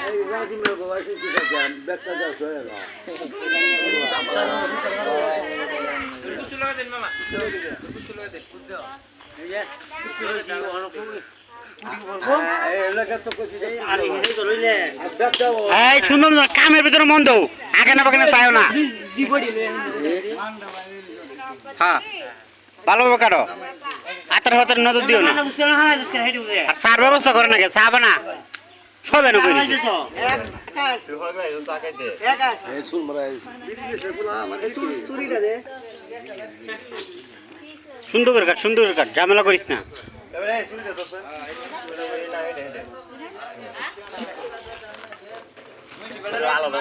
এই রাজিমের গোবা কি কাজ ব্যবসা যা চলে না কুচু লাগা দেন মামা কুচু লাগা দেন বুঝছো এই যে সুন্দর কামের ভিতরে মন দাও আগে না বাগানে চাইও না হ্যাঁ ভালোভাবে কাটো হাতের হাতের নজর দিও না আর সার ব্যবস্থা করে নাকি চা বানা সবে না সুন্দর করে কাট সুন্দর করে কাট ঝামেলা করিস না আলাদা